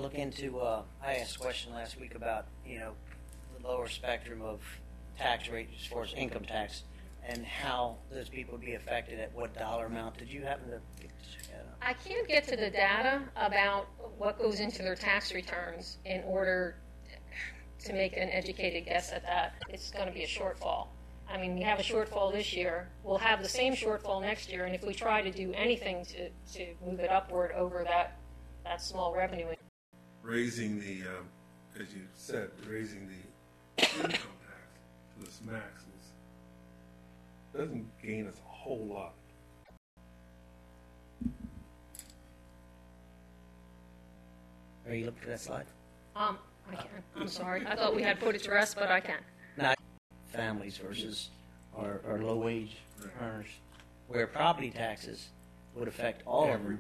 look into, I asked a question last week about, the lower spectrum of tax rate as far as income tax and how those people would be affected at what dollar amount. Did you happen to check that out? I can't get to the data about what goes into their tax returns in order to make an educated guess at that. It's going to be a shortfall. I mean, we have a shortfall this year. We'll have the same shortfall next year, and if we try to do anything to move it upward over that small revenue. Raising the, as you said, raising the income tax to its max doesn't gain us a whole lot. Are you looking for that slide? I can. I'm sorry. I thought we had put it to rest, but I can. Not families versus our low-wage earners, where property taxes would affect all of them,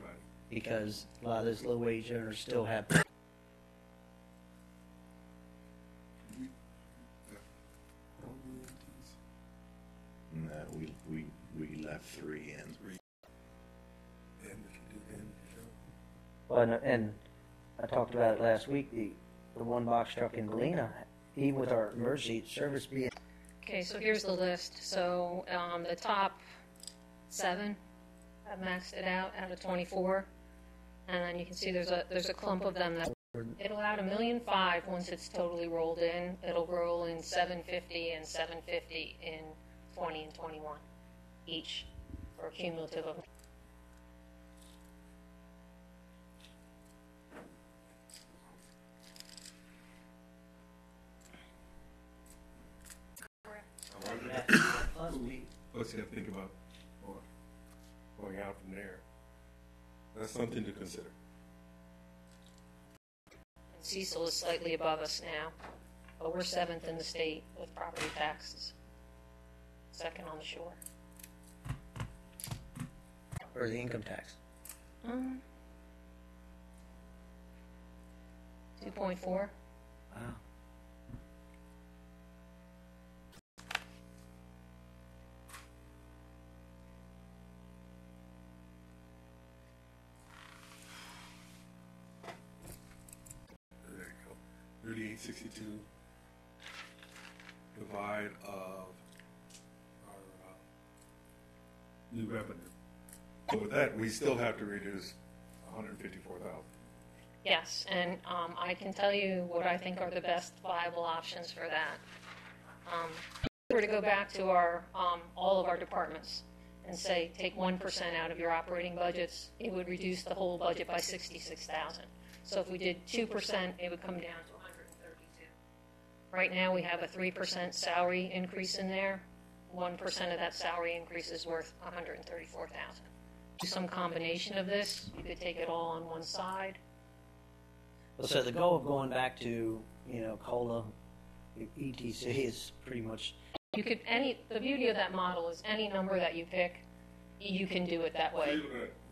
because a lot of those low-wage earners still have. No, we left 3 in. Well, and I talked about it last week. The one box truck in Galena, even with our emergency service being. Okay, so here's the list. So the top 7 have maxed it out of 24, and then you can see there's a clump of them that it'll add $1.5 million once it's totally rolled in. It'll roll in 750 and 750 in 20 and 21 each for a cumulative of. Plus, you have to think about going out from there. That's something to consider. Cecil is slightly above us now, but we're 7th in the state with property taxes, 2nd on the shore. Or the income tax? 2.4. Wow. There you go. 3862 divide of our new revenue. So with that, we still have to reduce 154,000. Yes, and I can tell you what I think are the best viable options for that. If we were to go back to our all of our departments and say take 1% out of your operating budgets, it would reduce the whole budget by 66,000. So if we did 2%, it would come down to 132. Right now we have a 3% salary increase in there. 1% of that salary increase is worth 134,000. Do some combination of this. You could take it all on one side. Well, so the goal of going back to, COLA, ETC is pretty much. You could the beauty of that model is any number that you pick, you can do it that way.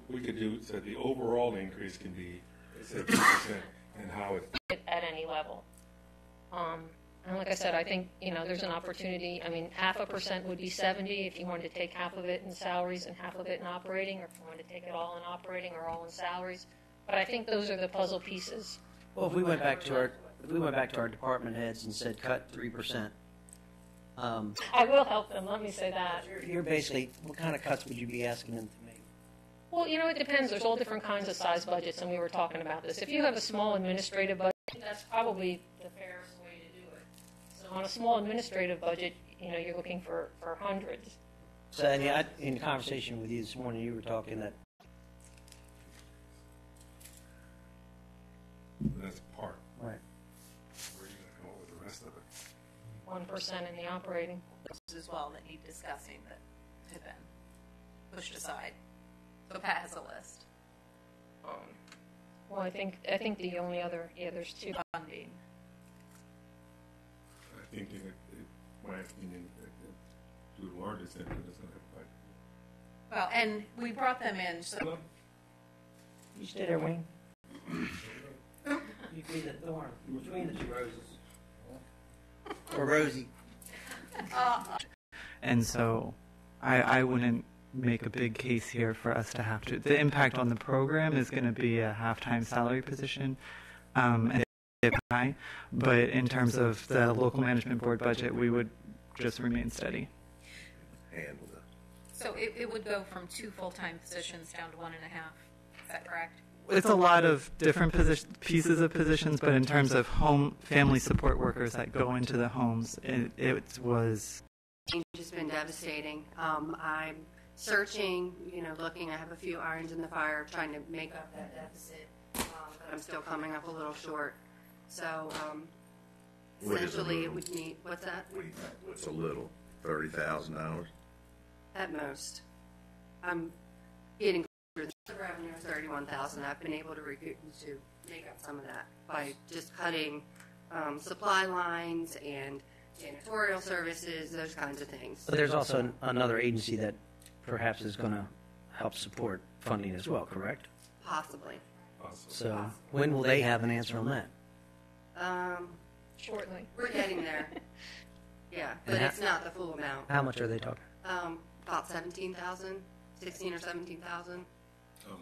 We could do, so the overall increase can be 7%, and how it at any level. And like I said, I think, there's an opportunity. I mean, 0.5% would be 70 if you wanted to take half of it in salaries and half of it in operating, or if you wanted to take it all in operating or all in salaries. But I think those are the puzzle pieces. Well, if we went back to our department heads and said cut 3%. I will help them. Let me say that. You're basically, what kind of cuts would you be asking them to make? Well, it depends. There's all different kinds of size budgets, and we were talking about this. If you have a small administrative budget, that's probably the fairest way to do it. So on a small administrative budget, you're looking for hundreds. So, and in conversation with you this morning, you were talking that. That's part. Right. Where are you going to come up with the rest of it? 1% in the operating. As well that need discussing that have been pushed aside. So Pat has a list. Well, I think the only other, there's 2. Funding. I think, my opinion, to a large extent, it's going to have to. Well, and we brought them in. So You stay there, Wayne. You be the thorn between the 2 roses. Or Rosie. And so I wouldn't make a big case here for us to have to. The impact on the program is going to be a half-time salary position. and dip high. But in terms of the local management board budget, we would just remain steady. Handle it. So it would go from 2 full-time positions down to 1.5. Is that correct? It's a lot of different pieces of positions, but in terms of home family support workers that go into the homes, it was. Change has been devastating. I'm searching, looking. I have a few irons in the fire, trying to make up that deficit, but I'm still coming up a little short. So What is a essentially, it little? would need what's that? What do you think? What's a little? $30,000? At most. I'm getting closer. The revenue is $31,000. I've been able to make up some of that by just cutting supply lines and janitorial services, those kinds of things. But there's also another agency that perhaps is going to help support funding as well, correct? Possibly. So when will they have an answer on that? Shortly. We're getting there. Yeah, but And it's not the full amount. How much are they talking? About 17,000, 16 or 17,000. Oh, no,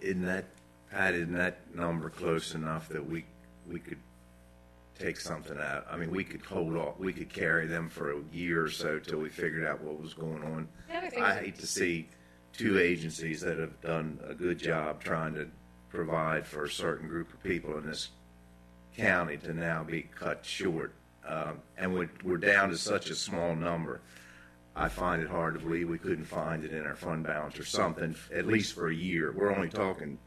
31. Isn't that number close enough that we could take something out? I mean, we could hold off, we could carry them for a year or so till we figured out what was going on. The other thing I is- hate to see two agencies that have done a good job trying to provide for a certain group of people in this county to now be cut short. And we're down to such a small number. I find it hard to believe we couldn't find it in our fund balance or something, at least for a year. We're talking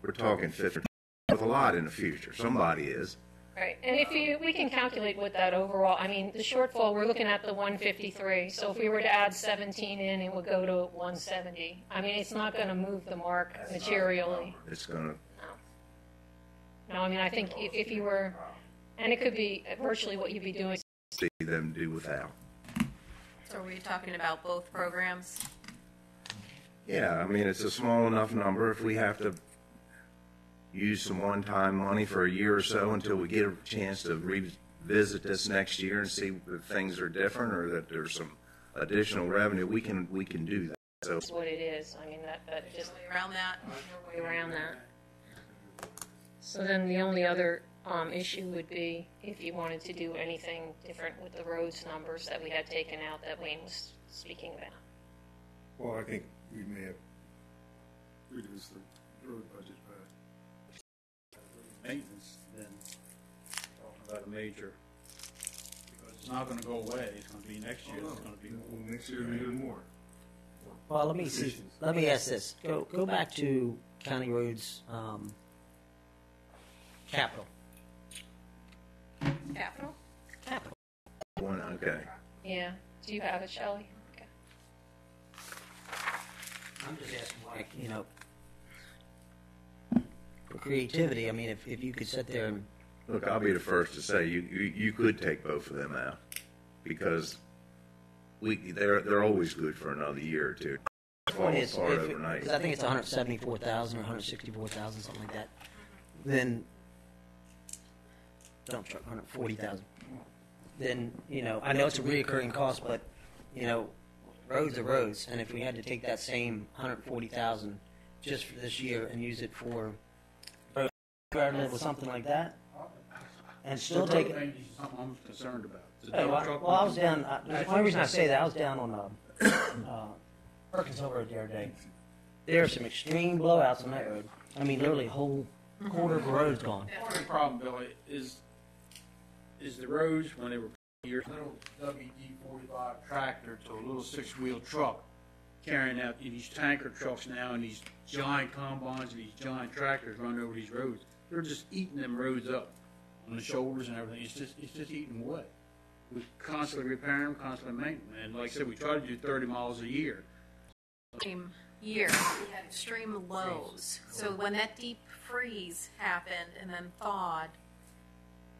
50 with a lot in the future. Somebody is. Right, and we can calculate what that overall, I mean, the shortfall, we're looking at the 153, so if we were to add 17 in, it would go to 170. I mean, it's not going to move the mark materially. It's going to, No, I mean, I think if you were, and it could be virtually what you'd be doing. see them do without. So are we talking about both programs? Yeah, I mean, it's a small enough number. If we have to use some one-time money for a year or so until we get a chance to revisit this next year and see if things are different or that there's some additional revenue, we can do that. So That's what it is. I mean, that just Around that? no way around that. So then the only other issue would be if you wanted to do anything different with the roads numbers that we had taken out that Wayne was speaking about. Well, I think we may have reduced the road budget by. Maintenance than talking about a major, because it's not going to go away. It's going to be next year. It's going to be Well, next year, even more. Well, let me ask this. Go back to county roads, capital. Capital? Capital. one, okay. Yeah. Do you have it, Shelley? Okay. I'm just asking why, for creativity, I mean, if you could sit there and, Look, I'll be the first to say you could take both of them out because they're always good for another year or two. Fall point is, apart overnight. because I think it's 174,000 or 164,000, something like that, then dump truck, 140,000. Then, I know it's a reoccurring cost, but, roads are roads, and if we had to take that same 140,000 just for this year and use it for road department or something like that, and still take it. Maintenance is something I'm concerned about. The Hey, dump truck well, I was down, the only reason I say that, I was down on Perkins Hill Road the other day. There are some extreme blowouts on that road. I mean, literally a whole quarter of the road's gone. Part of the problem, Billy, is the roads when they were your little WD-45 tractor to a little six-wheel truck carrying out these tanker trucks now and these giant combines and these giant tractors running over these roads. They're just eating them roads up on the shoulders and everything. It's just eating away. We constantly repair them, constantly maintain them. And like I said, we try to do 30 miles a year. Extreme year. We had extreme lows. So when that deep freeze happened and then thawed,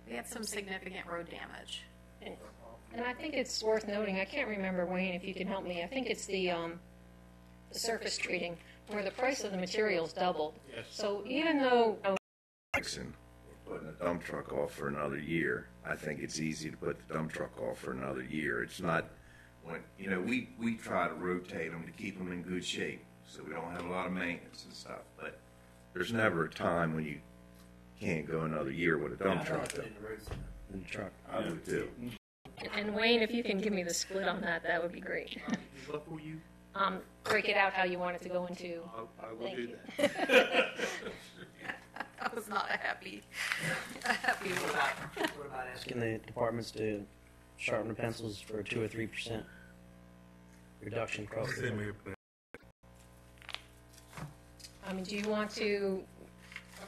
we had some significant road damage. And I think it's worth noting, I can't remember, Wayne, if you can help me, I think it's the surface treating, where the price of the materials doubled. Yes. So even though, Jackson, we're putting a dump truck off for another year. I think it's easy to put the dump truck off for another year. It's not when we try to rotate them to keep them in good shape, so we don't have a lot of maintenance and stuff. But there's never a time when you can't go another year with a dump truck. though. In the truck. I would too. And Wayne, if you can give me the split on that, that would be great. What will you? Break it out how you want it to go into. I will Thank do you. that. I was not happy with that. What about asking the departments to sharpen the pencils for a 2 or 3% reduction across the board? I mean, do you want to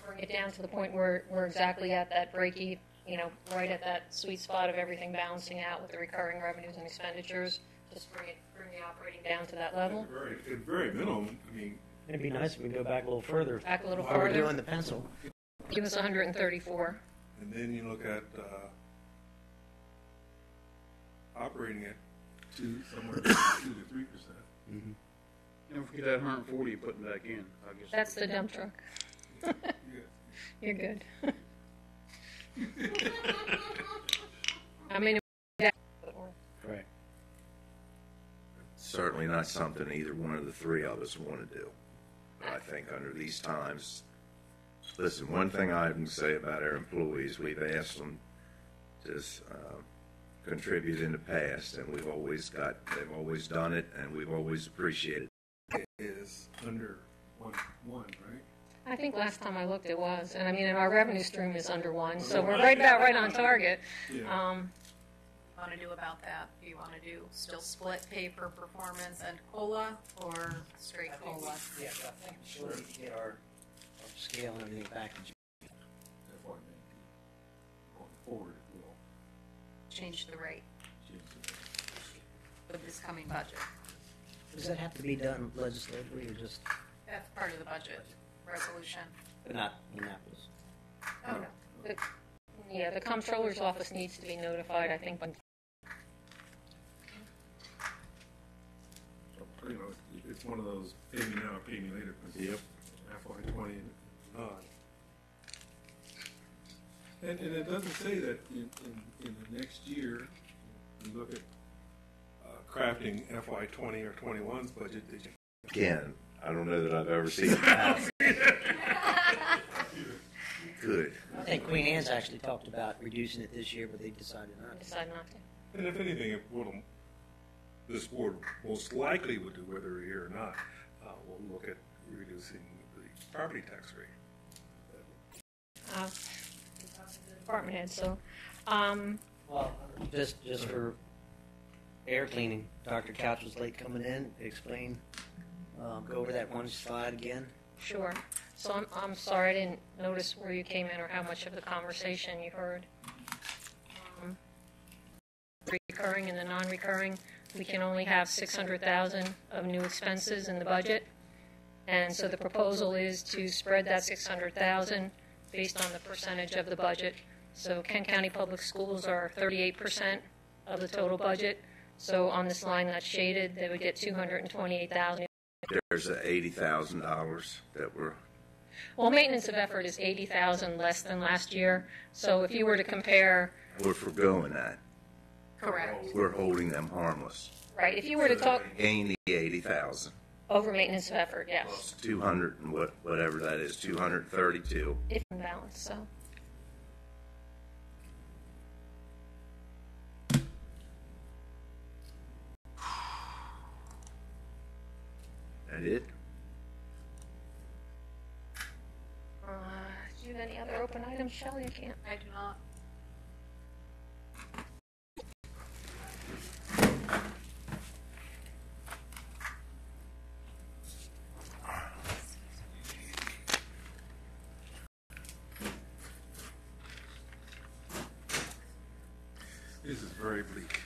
bring it down to the point where we're exactly at that break even, right at that sweet spot of everything balancing out with the recurring revenues and expenditures? Just bring the operating down to that level? At very minimum, I mean, It'd be nice if we go back a little further. Back a little While we're farther? doing the pencil. Give us 134. and then you look at operating at somewhere between 2 to 3%. Don't forget that 140 you're putting back in, I guess. That's the dump truck. Yeah. You're good. I mean, Correct. Certainly not something either one of the three of us want to do. But I think under these times, listen, one thing I can say about our employees, we've asked them to contribute in the past, and they've always done it, and we've always appreciated it. Is under 1, right? I think last time I looked it was, and I mean, and our revenue stream is under 1, so we're right on target. Yeah. Want to do about that? Do you want to do still split pay per performance and COLA, or straight COLA? Yeah, but I think we should need to get our scale and everything back. FY19. Going forward, it will Change the rate change the with this coming budget. Does that have to be done legislatively or just, That's part of the budget resolution. but not Minneapolis? Oh, no. Yeah, the comptroller's office needs to be notified, I think, So, it's one of those pay me now, pay me later. Yep. FY20 and on. And it doesn't say that in the next year, you look at crafting FY20 or 21's budget, that you Again, I don't know that I've ever seen it happen. Good. I think Queen Anne's actually talked about reducing it this year, but they decided not to. decide not to. And if anything, this board most likely would do, whether we're here or not, we'll look at reducing the property tax rate. Department head, so, Well, just for air cleaning, Dr. Couch was late coming in. Explain, go over that one slide again. sure. So I'm sorry, I didn't notice where you came in or how much of the conversation you heard. Recurring and the non-recurring, we can only have 600,000 of new expenses in the budget. And so the proposal is to spread that 600,000 based on the percentage of the budget. So Kent County Public Schools are 38% of the total budget. So on this line that's shaded, they would get 228,000. There's $80,000 that we're, Well, maintenance of effort is 80,000 less than last year. So if you were to compare, we're forgoing that. Correct. We're holding them harmless. right, if you were to talk Gain the 80,000 over maintenance of effort, yes, plus 200 and whatever that is, 232. if in balance, so. That it? Do you have any other open items, Shelley? I can't. I do not. This is very bleak.